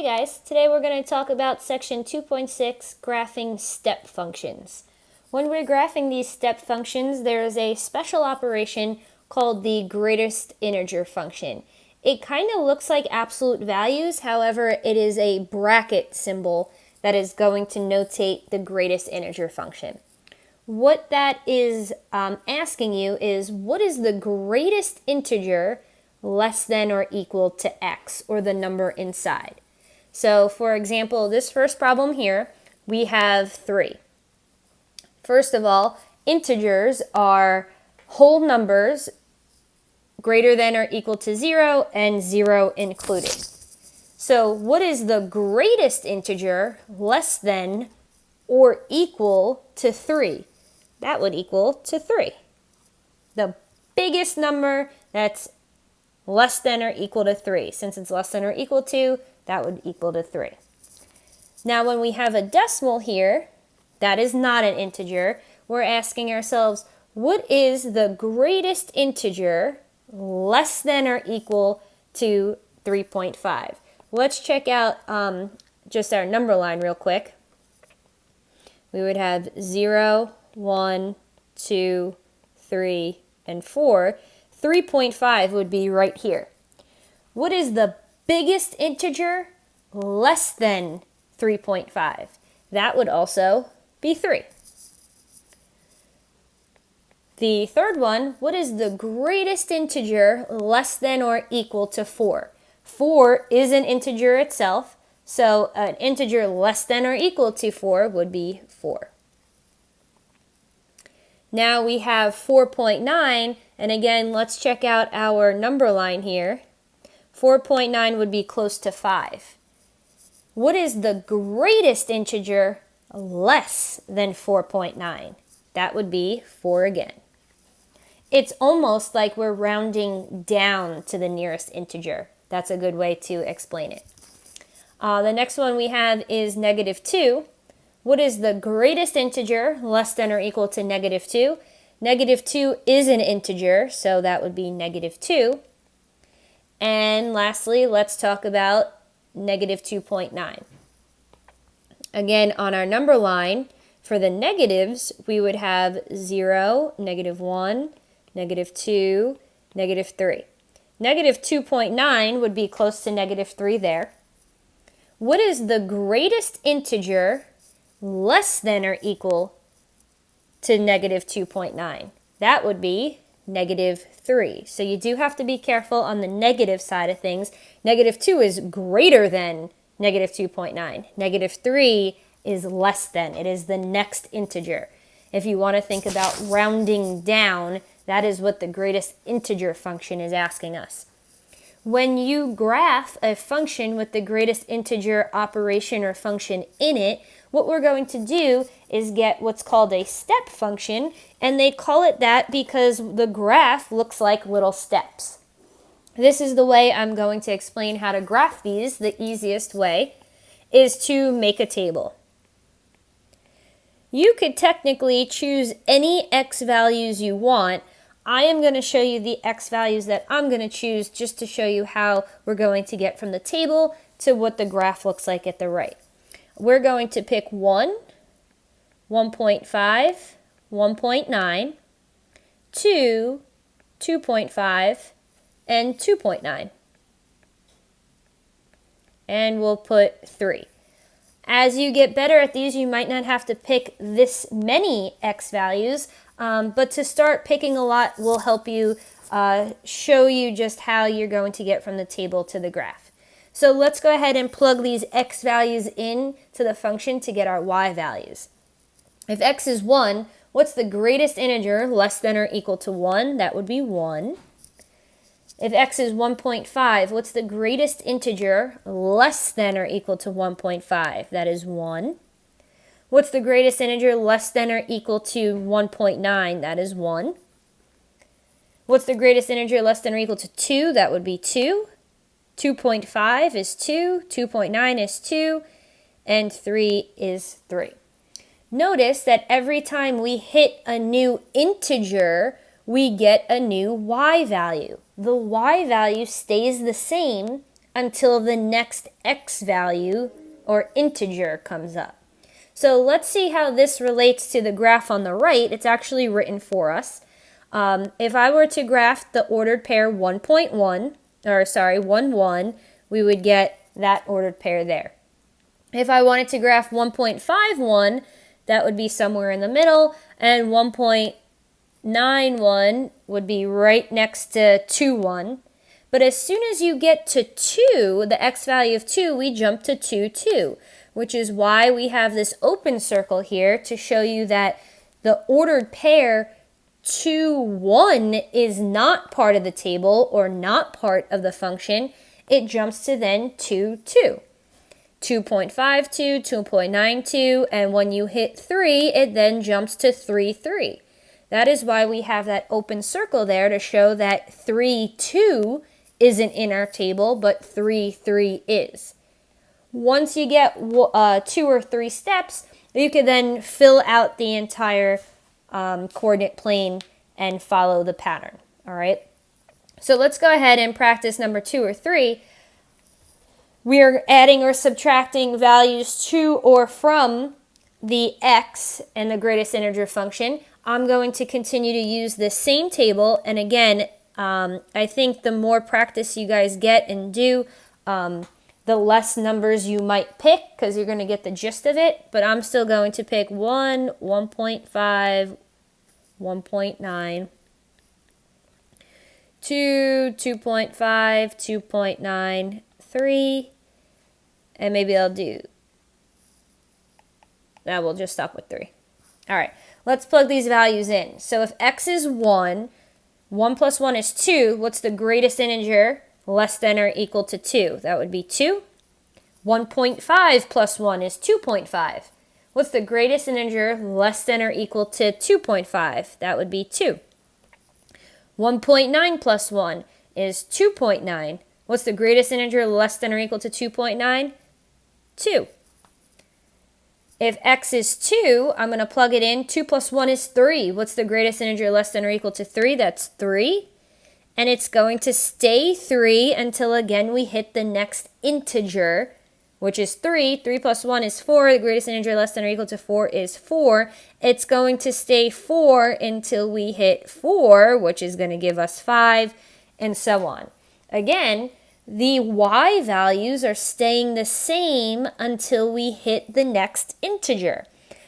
guys, today we're going to talk about section 2.6, graphing step functions. When we're graphing these step functions, there is a special operation called the greatest integer function. It kind of looks like absolute values, however, it is a bracket symbol that is going to notate the greatest integer function. What that is asking you is, what is the greatest integer less than or equal to x, or the number inside? So for example, this first problem here, we have 3. First of all, integers are whole numbers greater than or equal to 0 and 0 included. So what is the greatest integer less than or equal to 3? That would equal to 3. The biggest number that's less than or equal to 3. Since it's less than or equal to, that would equal to 3. Now when we have a decimal here, that is not an integer. We're asking ourselves, what is the greatest integer less than or equal to 3.5? Let's check out just our number line real quick. We would have 0, 1, 2, 3, and 4. 3.5 would be right here. What is the biggest integer less than 3.5? That would also be 3. The third one, what is the greatest integer less than or equal to 4? 4 is an integer itself, so an integer less than or equal to 4 would be 4. Now we have 4.9, and again, let's check out our number line here. 4.9 would be close to 5. What is the greatest integer less than 4.9? That would be 4 again. It's almost like we're rounding down to the nearest integer. That's a good way to explain it. The next one we have is -2. What is the greatest integer less than or equal to -2? -2 is an integer, so that would be -2. And lastly, let's talk about -2.9. Again, on our number line, for the negatives, we would have 0, -1, -2, -3. -2.9 would be close to -3 there. What is the greatest integer less than or equal to -2.9? That would be -3. So you do have to be careful on the negative side of things. -2 is greater than -2.9. -3 is less than. It is the next integer. If you want to think about rounding down, that is what the greatest integer function is asking us. When you graph a function with the greatest integer operation or function in it, what we're going to do is get what's called a step function, and they call it that because the graph looks like little steps. This is the way I'm going to explain how to graph these. The easiest way is to make a table. You could technically choose any x values you want. I am going to show you the x values that I'm going to choose just to show you how we're going to get from the table to what the graph looks like at the right. We're going to pick 1, 1.5, 1.9, 2, 2.5, and 2.9. And we'll put 3. As you get better at these, you might not have to pick this many x values, but to start picking a lot will help you show you just how you're going to get from the table to the graph. So let's go ahead and plug these x values in to the function to get our y values. If x is 1, what's the greatest integer less than or equal to 1? That would be 1. If x is 1.5, what's the greatest integer less than or equal to 1.5? That is 1. What's the greatest integer less than or equal to 1.9? That is 1. What's the greatest integer less than or equal to 2? That would be 2. 2.5 is 2, 2.9 is 2, and 3 is 3. Notice that every time we hit a new integer, we get a new y value. The y value stays the same until the next x value or integer comes up. So let's see how this relates to the graph on the right. It's actually written for us. If I were to graph the ordered pair 1.1, or sorry, 1, 1, we would get that ordered pair there. If I wanted to graph 1.51, that would be somewhere in the middle, and 1.91 would be right next to 2, 1. But as soon as you get to 2, the x value of 2, we jump to 2, 2, which is why we have this open circle here to show you that the ordered pair 2, 1 is not part of the table or not part of the function. It jumps to then 2, 2. 2.52, 2.92, and when you hit 3, it then jumps to 3, 3. That is why we have that open circle there to show that 3, 2 isn't in our table, but 3, 3 is. Once you get 2 or 3 steps, you can then fill out the entire coordinate plane and follow the pattern, all right? So let's go ahead and practice number 2 or 3. We are adding or subtracting values to or from the x and the greatest integer function. I'm going to continue to use the same table, and again, I think the more practice you guys get and do, the less numbers you might pick because you're going to get the gist of it, but I'm still going to pick 1, 1.5, 1.9, 2, 2.5, 2.9, 3, and maybe I'll do, now we'll just stop with 3. All right, let's plug these values in. So if x is 1, 1 plus 1 is 2, what's the greatest integer less than or equal to 2? That would be 2. 1.5 plus 1 is 2.5. What's the greatest integer less than or equal to 2.5? That would be 2. 1.9 plus 1 is 2.9. What's the greatest integer less than or equal to 2.9? 2. If x is 2, I'm going to plug it in. 2 plus 1 is 3. What's the greatest integer less than or equal to 3? That's 3. And it's going to stay 3 until, again, we hit the next integer, which is 3. 3 plus 1 is 4. The greatest integer less than or equal to 4 is 4. It's going to stay 4 until we hit 4, which is going to give us 5, and so on. Again, the y values are staying the same until we hit the next integer.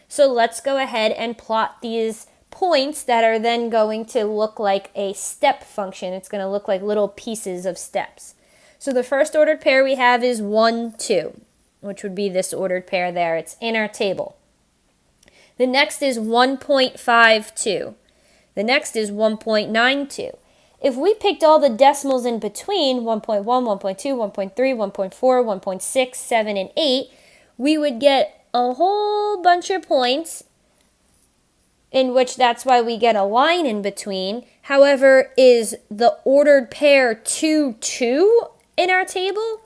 So let's go ahead and plot these points that are then going to look like a step function. It's going to look like little pieces of steps. So the first ordered pair we have is 1, 2, which would be this ordered pair there. It's in our table. The next is 1.52. The next is 1.92. If we picked all the decimals in between, 1.1, 1.2, 1.3, 1.4, 1.6, 7, and 8, we would get a whole bunch of points, in which that's why we get a line in between. However, is the ordered pair 2, 2 in our table?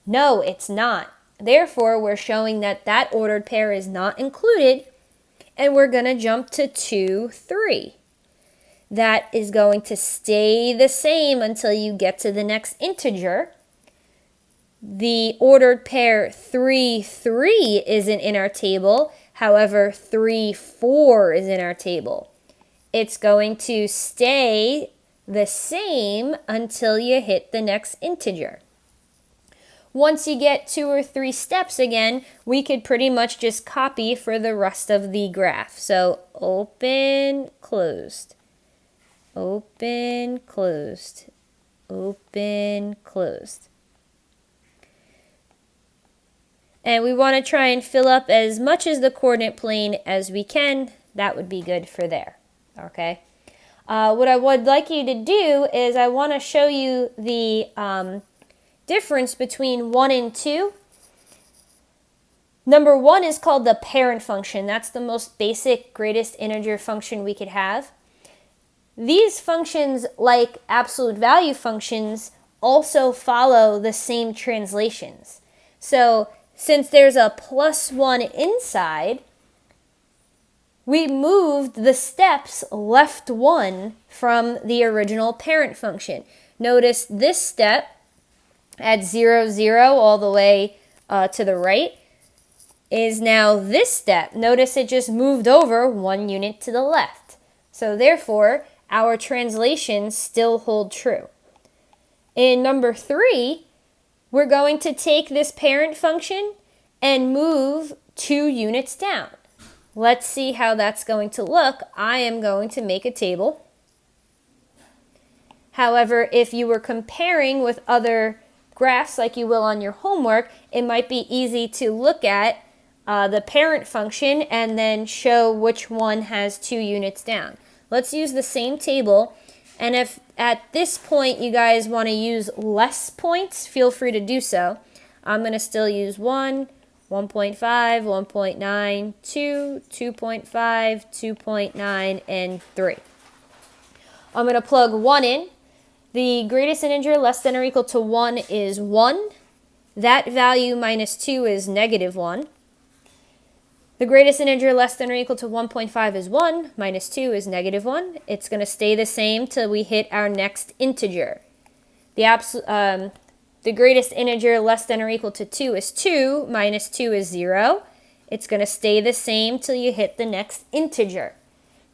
No, it's not. Therefore, we're showing that that ordered pair is not included, and we're going to jump to 2, 3. That is going to stay the same until you get to the next integer. The ordered pair 3, 3 isn't in our table. However, 3, 4 is in our table. It's going to stay the same until you hit the next integer. Once you get 2 or 3 steps again, we could pretty much just copy for the rest of the graph. So open, closed. Open, closed, open, closed. And we want to try and fill up as much as the coordinate plane as we can. That would be good for there, okay? What I would like you to do is I want to show you the difference between 1 and 2. Number 1 is called the parent function. That's the most basic, greatest integer function we could have. These functions, like absolute value functions, also follow the same translations. So since there's a +1 inside, we moved the steps left 1 from the original parent function. Notice this step at 0, 0 all the way to the right is now this step. Notice it just moved over 1 unit to the left. So therefore, our translations still hold true. In number 3, we're going to take this parent function and move 2 units down. Let's see how that's going to look. I am going to make a table. However, if you were comparing with other graphs like you will on your homework, it might be easy to look at the parent function and then show which one has 2 units down. Let's use the same table, and if at this point you guys want to use less points, feel free to do so. I'm going to still use 1, 1.5, 1.9, 2, 2.5, 2.9, and 3. I'm going to plug 1 in. The greatest integer less than or equal to 1 is 1. That value minus 2 is negative 1. The greatest integer less than or equal to 1.5 is 1, minus 2 is negative 1. It's going to stay the same till we hit our next integer. The greatest integer less than or equal to 2 is 2, minus 2 is 0. It's going to stay the same till you hit the next integer.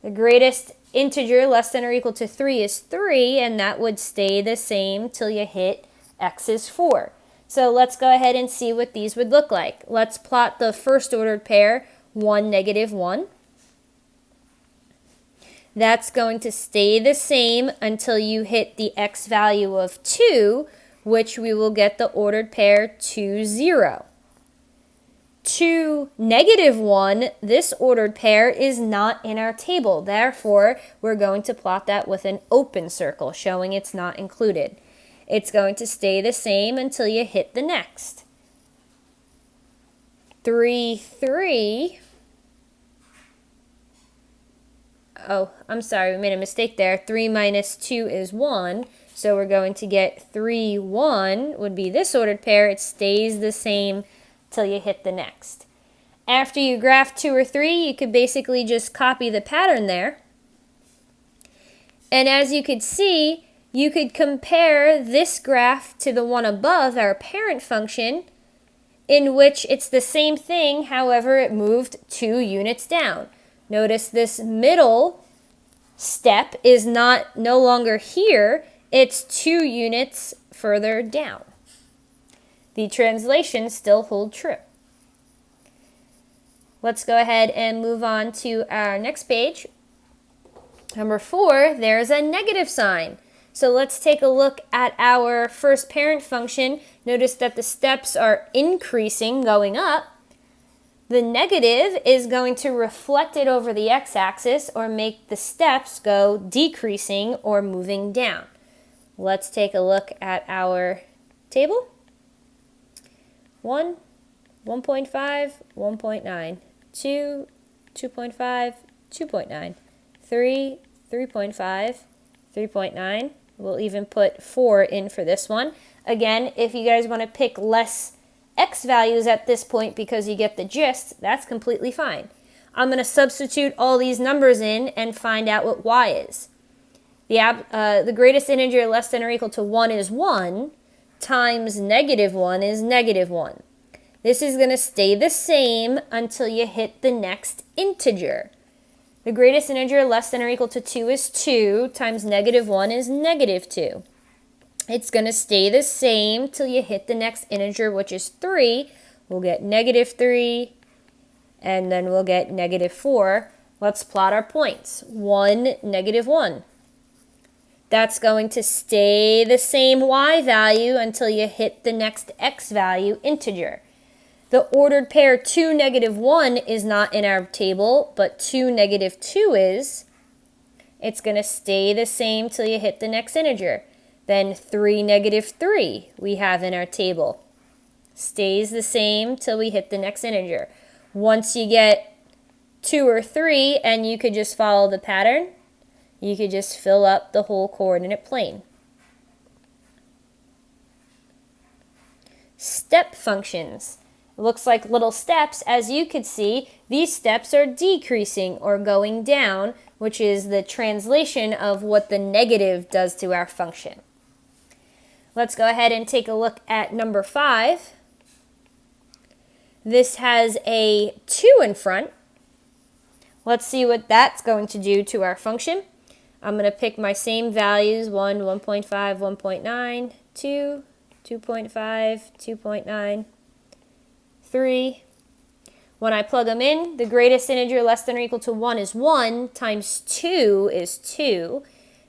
The greatest integer less than or equal to 3 is 3, and that would stay the same till you hit x is 4. So let's go ahead and see what these would look like. Let's plot the first ordered pair, 1, negative 1. That's going to stay the same until you hit the x value of 2, which we will get the ordered pair 2, 0. 2, negative 1, this ordered pair is not in our table. Therefore, we're going to plot that with an open circle, showing it's not included. It's going to stay the same until you hit the next. 3, 3. Oh, I'm sorry, we made a mistake there. 3 minus 2 is 1. So we're going to get 3, 1 would be this ordered pair. It stays the same till you hit the next. After you graph 2 or 3, you could basically just copy the pattern there. And as you could see, you could compare this graph to the one above, our parent function, in which it's the same thing, however, it moved 2 units down. Notice this middle step is no longer here, it's 2 units further down. The translations still hold true. Let's go ahead and move on to our next page. Number 4, there's a negative sign. So let's take a look at our first parent function. Notice that the steps are increasing, going up. The negative is going to reflect it over the x-axis or make the steps go decreasing or moving down. Let's take a look at our table. 1, 1.5, 1.9, 2, 2.5, 2.9, 3, 3.5, 3.9. We'll even put 4 in for this one. Again, if you guys want to pick less x values at this point because you get the gist, that's completely fine. I'm going to substitute all these numbers in and find out what y is. The greatest integer less than or equal to 1 is 1, times negative 1 is negative 1. This is going to stay the same until you hit the next integer. The greatest integer less than or equal to 2 is 2, times negative 1 is negative 2. It's going to stay the same till you hit the next integer, which is 3. We'll get negative 3, and then we'll get negative 4. Let's plot our points. 1, negative 1. That's going to stay the same y value until you hit the next x value integer. The ordered pair 2, negative 1 is not in our table, but 2, negative 2 is. It's going to stay the same till you hit the next integer. Then 3, negative 3 we have in our table. Stays the same till we hit the next integer. Once you get 2 or 3, and you could just follow the pattern, you could just fill up the whole coordinate plane. Step functions. It looks like little steps. As you could see, these steps are decreasing or going down, which is the translation of what the negative does to our function. Let's go ahead and take a look at number 5. This has a 2 in front. Let's see what that's going to do to our function. I'm going to pick my same values, 1, 1.5, 1.9, 2, 2.5, 2.9, 3. When I plug them in, the greatest integer less than or equal to 1 is 1, times 2 is 2.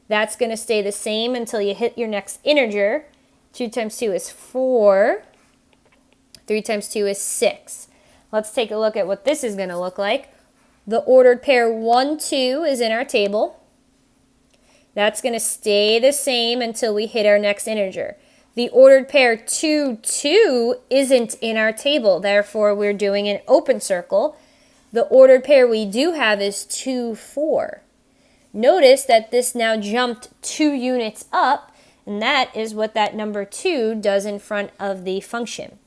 That's going to stay the same until you hit your next integer. 2 times 2 is 4. 3 times 2 is 6. Let's take a look at what this is going to look like. The ordered pair 1, 2 is in our table. That's going to stay the same until we hit our next integer. The ordered pair 2, 2 isn't in our table, therefore we're doing an open circle. The ordered pair we do have is 2, 4. Notice that this now jumped 2 units up, and that is what that number 2 does in front of the function.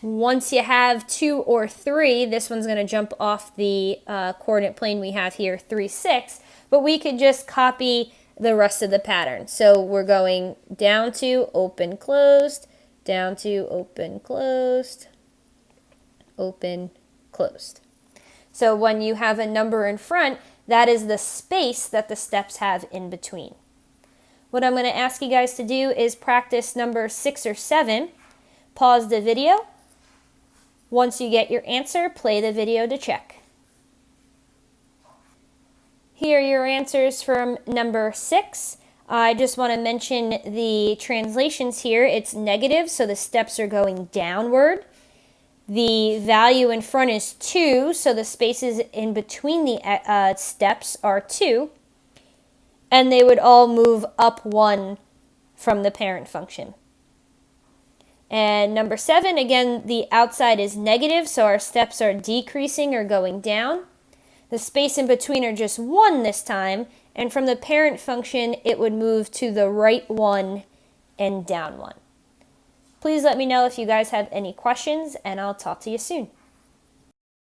Once you have 2 or 3, this one's going to jump off the coordinate plane we have here, 3, 6, but we could just copy the rest of the pattern. So we're going down to open, closed, down to open, closed, open, closed. So when you have a number in front, that is the space that the steps have in between. What I'm going to ask you guys to do is practice number 6 or 7. Pause the video. Once you get your answer, play the video to check. Here are your answers from number 6. I just want to mention the translations here. It's negative, so the steps are going downward. The value in front is 2, so the spaces in between the steps are 2. And they would all move up 1 from the parent function. And number 7, again, the outside is negative, so our steps are decreasing or going down. The space in between are just 1 this time, and from the parent function, it would move to the right 1 and down 1. Please let me know if you guys have any questions, and I'll talk to you soon.